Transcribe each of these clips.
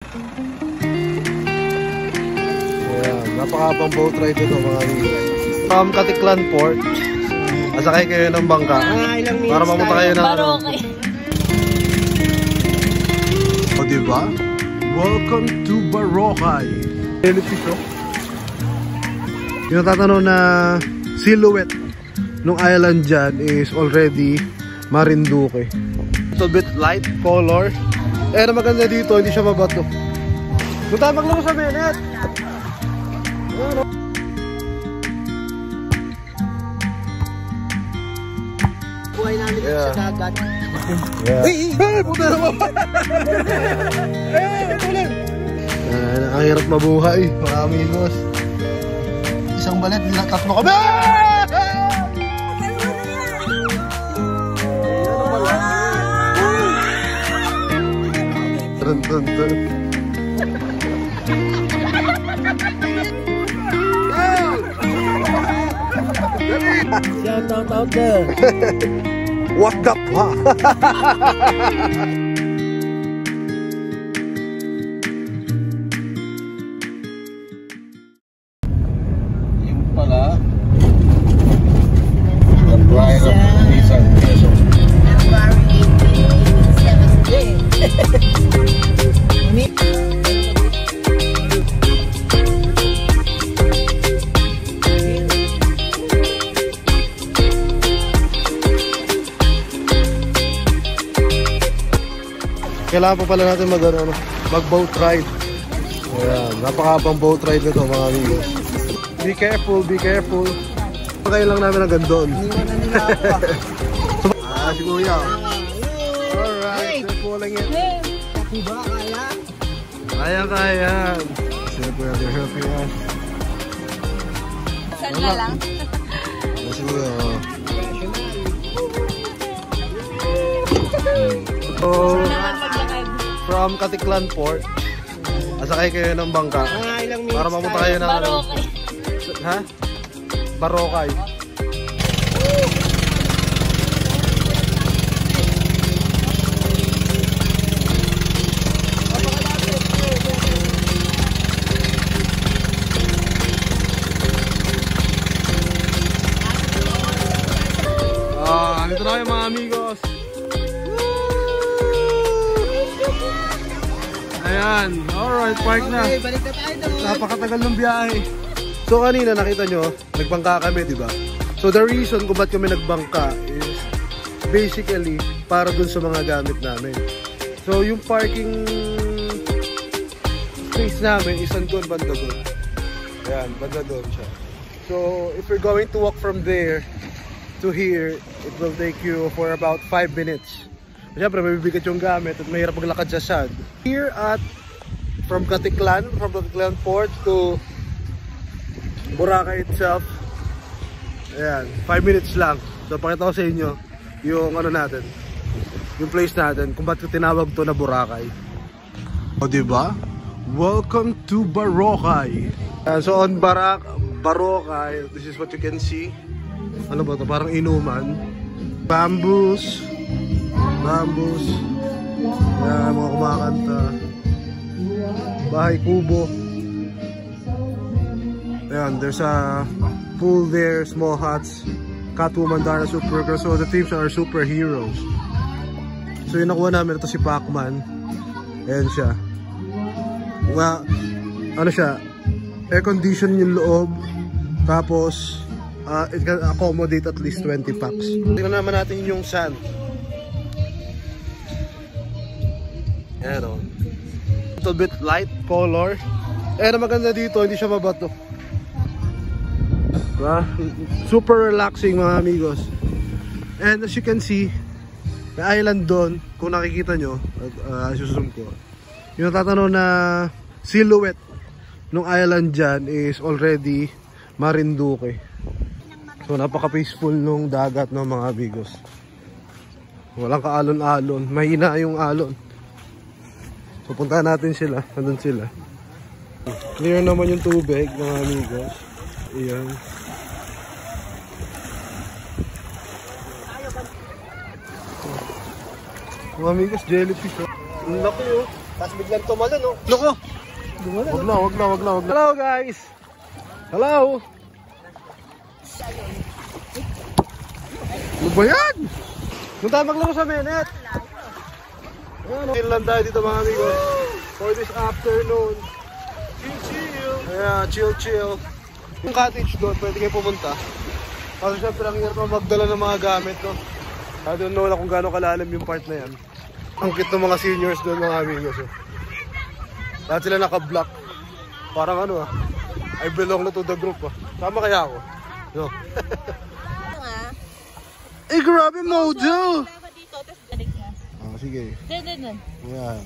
Ayan, napakabang boat ride ito mga amigos. From Caticlan Port, asakay kayo ng bangka para mamunta kayo ng Boracay. O diba? Welcome to Boracay. Jellyfish, oh. Yung tatanong na silhouette nung island dyan is already Marinduque. Little bit light color. Eh, na maganda dito, hindi siya mabato. Punta maglaro sa menet. Buhay namin sa dagat. Hey, puta naman. Tuloy. Ang hirap mabuhay, mga amigos. Isang balet, tatlo kami. Dun, dun, dun. Shout out there. What the fuck? Yung pala the bride of Nissan Quezon. Kailangan pa pala natin mag-boat ride. Ayan, napakabang boat ride nito mga amigos. Be careful, be careful. Pagkain lang namin hanggang doon. Si Kuya. Alright, they're pulling it. Diba, kaya? Kaya, kaya. Sino po yung helping us? Saan na lang? Si Kuya. So, from Caticlan Port, asakay kayo ng bangka para mamunta kayo ng Boracay. Ha? Boracay. Dito na kayo mga amigos. Ayan, alright, park na. Okay, balik na tayo doon. Napakatagal ng biyahe. So kanina nakita nyo, nagbangka kami, diba? So the reason kung ba't kami nagbangka is basically para dun sa mga gamit namin. So yung parking space namin is doon, banda doon. Ayan, banda doon siya. So if you're going to walk from there to here, it will take you for about 5 minutes. Siyempre, mabibigat yung gamit at mahirap maglakad sa sand. Here at, from Caticlan Port to Boracay itself, ayan, 5 minutes lang. So, pakita ko sa inyo yung ano natin, yung place natin, kung ba't tinawag to na Boracay. O, diba? Welcome to Boracay. So, on Boracay, this is what you can see. Ano ba ito? Parang inuman. Bamboos. Ayan, mga kumakanta. Bahay kubo. Ayan, there's a pool there, small huts. Catwoman, Dara, Supergirl. So the teams are superheroes. So yung nakuha namin, ito si Pacman. Ayan siya. Well, ano siya, air condition yung loob. Tapos it can accommodate at least 20 packs. Tingnan naman natin yung sand. Ayan o. Little bit light color. Eh, na maganda dito, hindi siya mabato. Diba? Super relaxing mga amigos. And as you can see, may island doon, kung nakikita nyo, susunod ko. Yung tatanong na silhouette nung island dyan is already Marinduque. So napaka-peaceful nung dagat ng mga amigos. Walang kaalon-alon, mahina yung alon. Pupuntahan natin sila, nandun sila. Clear naman yung tubig mga amigos. Ayan. Mga amigos, jellyfish oh. Ang laki oh. Tapos biglang tumalo, no? Loko! Wag na. Hello guys! Hello! Ano ba yan? Doon tayo maglaro sa Menet. Chill lang tayo dito mga amigos. For this afternoon. Chill. Yeah, chill. Yung cottage doon, pwede kayo pumunta. Kasi syempre ang hirap magdala ng mga gamit, no? I don't know na kung gaano kalalim yung part na yan. Ang cute ng mga seniors doon mga amigos. Lahat sila naka-block. Parang ano I belong na to the group Sama kaya ako? No? Eh, grabe Mojo! Sige. Doon. Yan.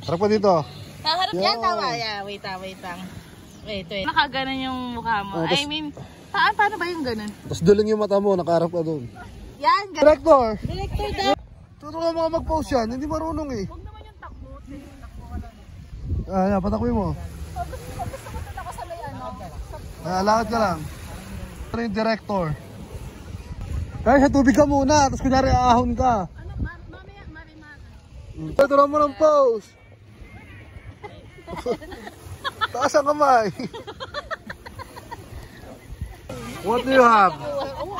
Harap pa dito. Harap yan, tama. Yeah, wait lang. Wait. Nakaganon yung mukha mo. I mean, paano ba yung ganon? Tapos duling yung mata mo, nakaharap ka doon. Yan, ganon. Director daw. Tutulungan mga mag-post yan, hindi marunong eh. Huwag naman yung takbo. Patakwin mo. Gusto mo ako sa may Lakad ka lang. Ano yung director? Kaya sa tubig ka muna, tapos kunyari aahon ka. Tuturuan mo ng pose. Taas ang kamay. What do you have?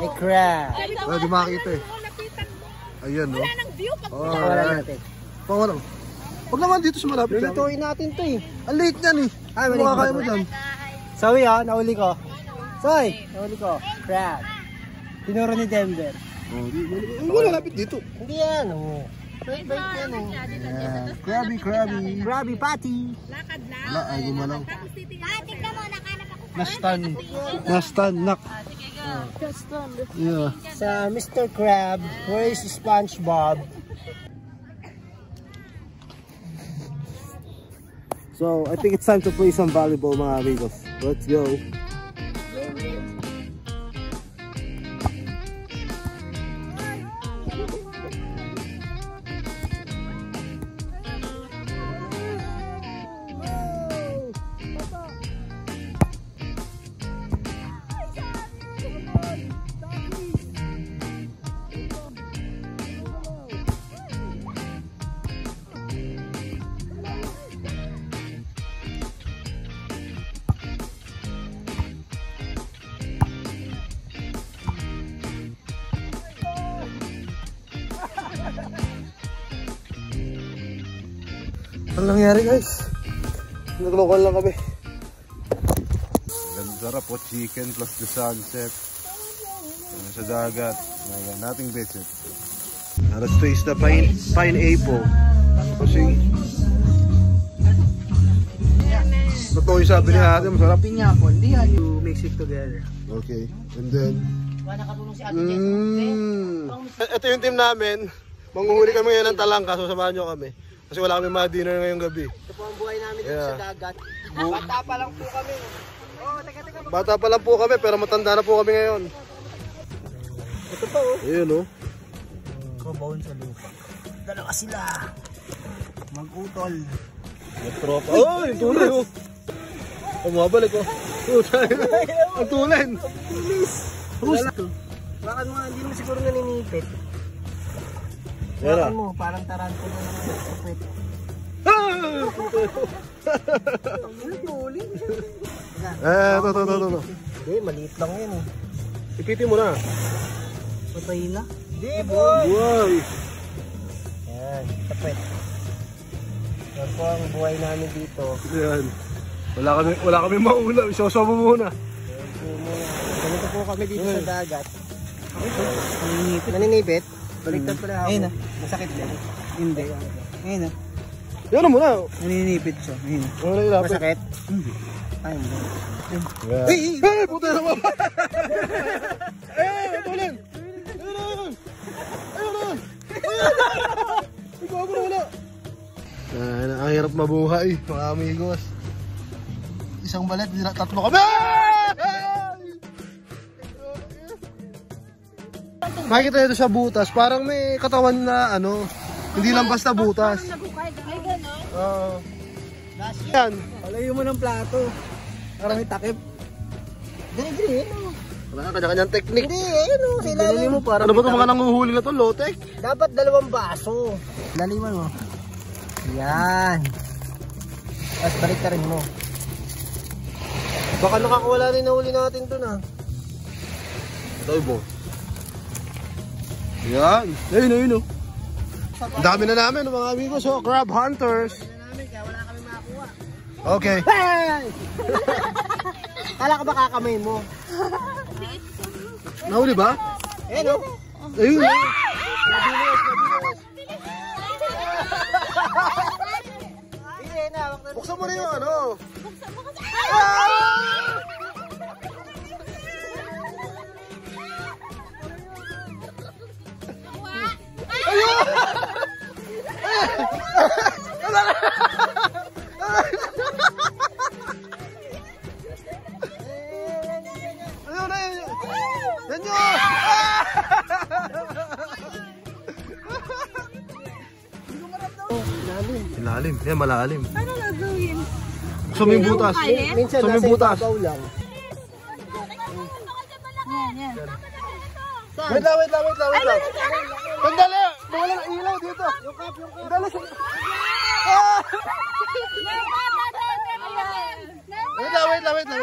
A crab. Di makita eh. Ayan no. Wala nang view pag Wala natin. Pawalang. Huwag naman dito sa malapit. Lulutuin natin to eh. Ang late yan eh. Ano makakaya mo dyan? Sawi nauli ko. Nauli ko. Crab. Tinuro ni Denver. Wala lapit dito. Hindi yan Bait yan Krabby patty. lakad lang. Wala, ay gumalaw. Tingnan mo, nakanap ako. Nastan, nak. Yeah. Sa Mr. Crab, where is SpongeBob? So, I think it's time to play some volleyball mga amigos. Let's go. Ano nangyari guys? Naglokal lang kami. Ganda sarap po, chicken plus the sunset. Sa dagat. Nothing beats it. Let's taste the pineapple. Kasi totoo yung sabi ni ate, masarap. Pineapple, di yan. You mix it together. Okay, and then ito yung team namin. Manghuhuli kami ngayon ng talangka, so samahan nyo kami. Kasi wala kami dinner ngayong gabi. Ito po ang buhay namin dito sa dagat. Bata pa lang po kami. Bata pa lang po kami, pero matanda na po kami ngayon. Ito pa Ayun Kabaon sa lupa. Dalawa sila. Mag-utol. Nagtropa. Oh, yung tulay mabalik Ang tulay. Bakit mo, hindi mo siguro naninipit. Bakit mo, parang tarantula na naninipit. Ito. Hindi, maliit lang yun Ipitin mo na. Patay na. Hindi, Wow. Yan, tapet. Yan po ang buhay namin dito. Yan. Wala kami mauna. Isoso mo muna. Ganito po kami dito sa dagat. Naninipit? Baliktad pala ako. Ayun masakit din. Hindi. Ayun Yan mo na. naninipit siya. Ayun masakit? Hindi. Ay, hindi. Hey, puta naman. Tulin. Ayun. Bago na wala. Ang hirap mabuhay, mga amigos. Isang balet, tatlo kami. Makikita nito sa butas, parang may katawan na hindi lang basta butas. Yan. Palayo mo ng plato. Parang may takip. Gani. Wala ka kanya-kanyang technique. Hindi, silalim mo parang. Ano ba ito mga nanguhuli na to, low-tech? Dapat 2 baso. Laliman mo. Yan. Tapos balik ka rin mo. Baka nakakawala rin na uli natin dun ah. Ito mo. Yan. Ayun, ayun oh. Ang dami na namin mga amigos. So, crab hunters. Kaya wala kami makakuha. Okay. Hey! Kala ka ba kakamay mo? Nahuli ba? Eh no? Ayun. Buksan mo rin yung ano. Ilalim. Yan, malalim. Ano gagawin? Gusto mo yung butas. Minsan Gusto mo nasa yung butas. ibabaw lang. Yan, yan. Wait lang. Sandali! Wala ng ilaw dito. Yung cup. Sandali. Wait lang. Wait lang.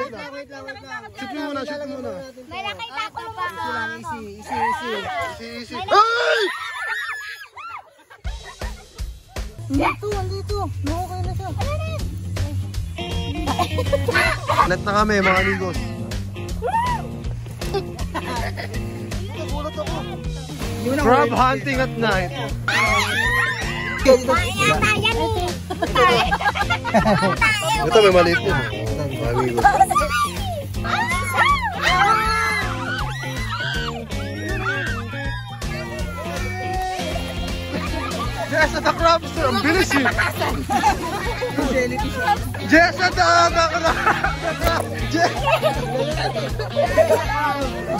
Shoot mo muna. May nakita ko lumabas. Easy. Ay! Andito. Okay na siya. Net na kami mga amigos. Crab hunting at night. Ito may maliit yun. Mga amigos. Jess at the crabs! Ang bilis eh! Jess at the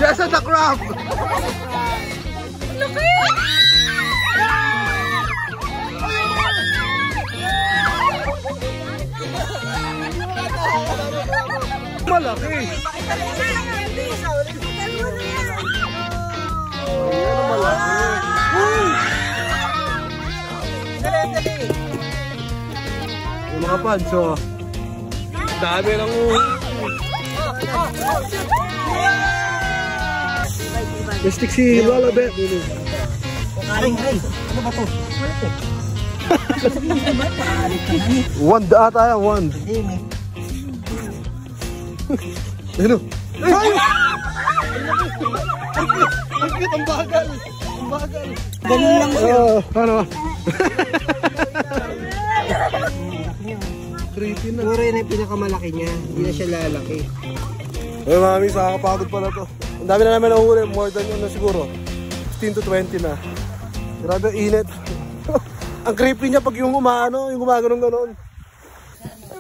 Jess at the crab! Malaki! Yung mga pads, so dami ng Mystic si Lola Bet. Ano ba to? One ata yan, one. Ano? Ay! Ang bagal! Ganun lang siya. Ano? Creepy na. Siguro yun yung pinakamalaki niya. Hindi na siya lalaki. Ay, mami, nakakapagod pala to. Ang dami na namin nahuli. More than yun na siguro. 15 to 20 na. Grabe, init. Ang creepy niya pag yung umaano, yung gumagano'n gano'n.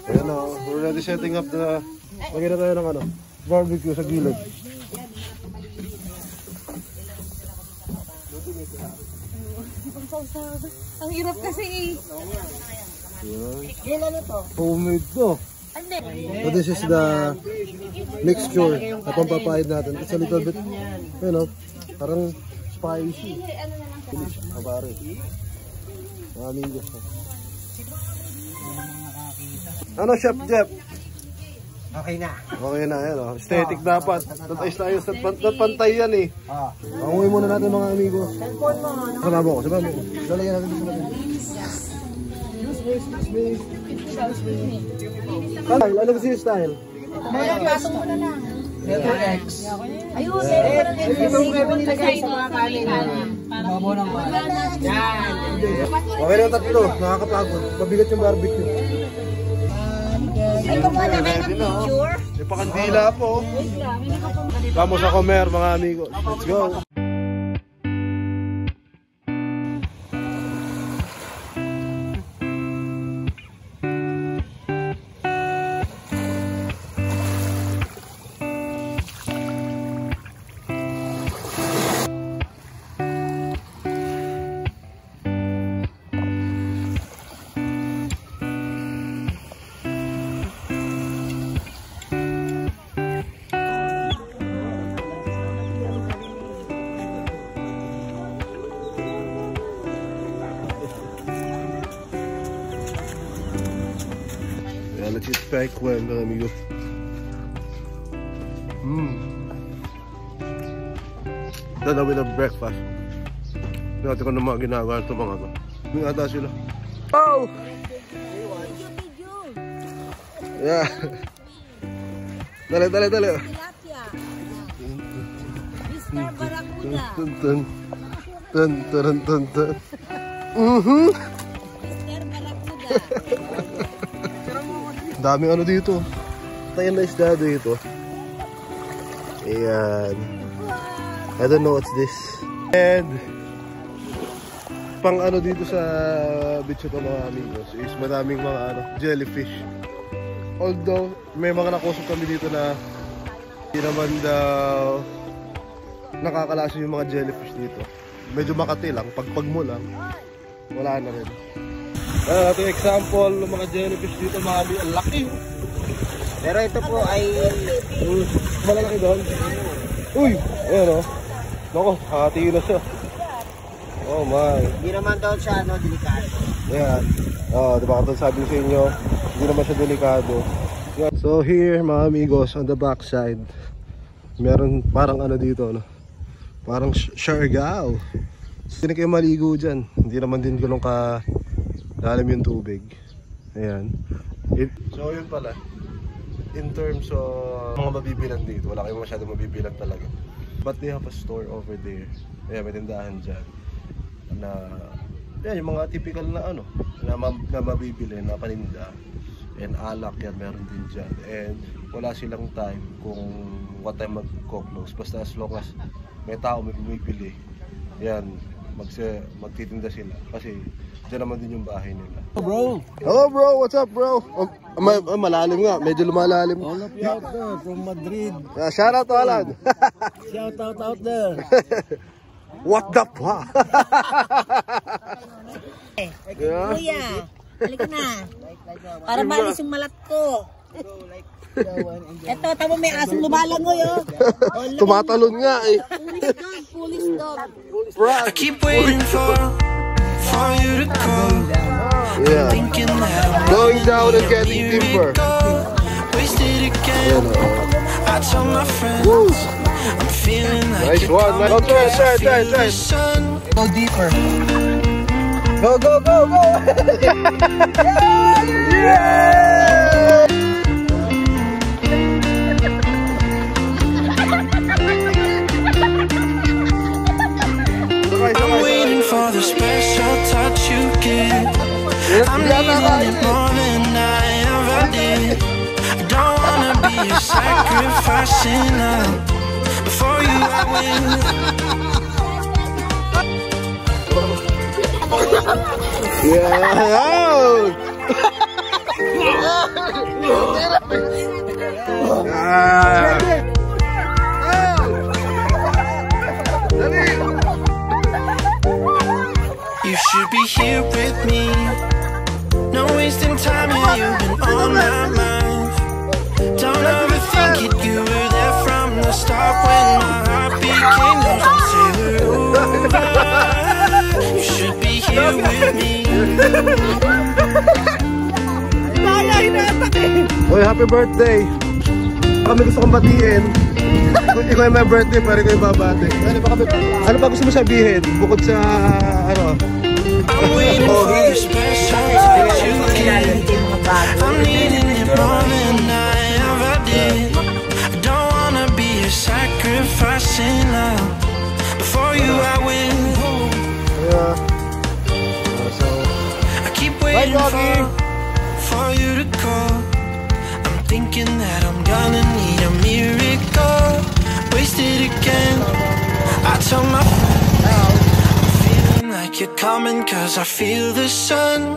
Ayan o, we're ready setting up the... Maganda tayo ng ano, barbecue sa gilid. Ang hirap kasi Yan ano to? Homemade to. So this is the mixture na pampapahid natin. It's a little bit, you know, parang spicy. Finish, kabari. Mga amigos. Ano, Chef Jeff? Okay na. Okay na, yan o. Aesthetic dapat. Tatayos tayo sa pantay yan eh. Panguwi muna natin mga amigos. Sabaw ko, sabaw ko. Lalagyan natin dito natin. Style, ano kasi yung style? pasok mo na lang. Letter X. Ayun, Ibang kayo nilagay sa mga kanin. Babo ng kanin. Yan. Okay na tatlo, nakakapagod. Mabigat yung barbecue. ay kumuha na kayo ng picture. May pakandila po. Vamos a comer mga amigos. Let's go. Yeah, let's eat PyQuil, mga amigo. Done with a breakfast. Dati ko na mga ginagawa ito mga to. Yung ata sila. Oh! Yeah. Dali. Tilapia. Mr. Barracuda. Tun. Mr. Barracuda. Daming ano dito. Tayo na isda dito. Ayan. I don't know what's this. And pang ano dito sa beach ito mga amigos is madaming mga ano, jellyfish. Although may mga nakusok kami dito na hindi naman daw nakakalaso yung mga jellyfish dito. Medyo makati lang, pagpag mo lang wala na rin. Ito yung example ng mga jellyfish dito mga amigos. Ang laki. Pero ito po ay malalaki doon. Uy! Ayan o. Nako, hati na siya. Oh my. hindi naman daw siya delikado. Ayan. Diba katong sabi sa inyo, hindi naman siya delikado. Yeah. So here mga amigos, on the back side, meron parang ano dito, no? Parang Siargao. Hindi na kayo maligo dyan. Hindi naman din gulong ka lalim yung tubig. Ayan. So yun pala. In terms of mga mabibilan dito, wala kayong masyadong mabibilan talaga. But they have a store over there. Ayan, may tindahan dyan. Na yan, yung mga typical na ano na mabibili na paninda. And alak yan, meron din dyan. And wala silang time kung what time mag-close. Basta as long as may tao may bumibili, yan, magtitinda sila. Kasi dyan naman din yung bahay nila. Bro, Hello bro, what's up bro? Malalim nga, medyo lumalalim. all of you out there from Madrid. Shout out to Alan. Shout out there. What the fuck? Yeah. Kuya, halika na. Para malis yung malat ko. Ito, tamo may asong lumalangoy, oh. Tumatalon nga eh. Police dog. I keep waiting for you to call. Yeah. Thinking that I'm Going down and getting deeper. wasted again. I tell my friends I'm feeling like Nice one, man. Try. sun. Go deeper. Go. Yeah! I'm waiting for the special touch you give. I'm needing it more than I ever did. I don't wanna be a sacrificing love. For you I will. Yeah! You should be here with me. No wasting time, yeah, you've been on my mind. Don't overthink it, you were there from the start. When my heart became loose, don't say we're over. You should be here with me. Oy, happy birthday! Kami gusto kong batiin. Kung ikaw ay may birthday, pare ko yung babati. Ano ba gusto mo sabihin? Bukod sa ano? I'm waiting for the special touch you give. I'm needing it more than I ever did. I don't wanna be a sacrificing love. For you I will. Yeah. I keep waiting for you to call. I'm thinking that I'm gonna need a miracle. Wasted again. I tell my friends I'm feeling like you're coming, 'cause I feel the sun.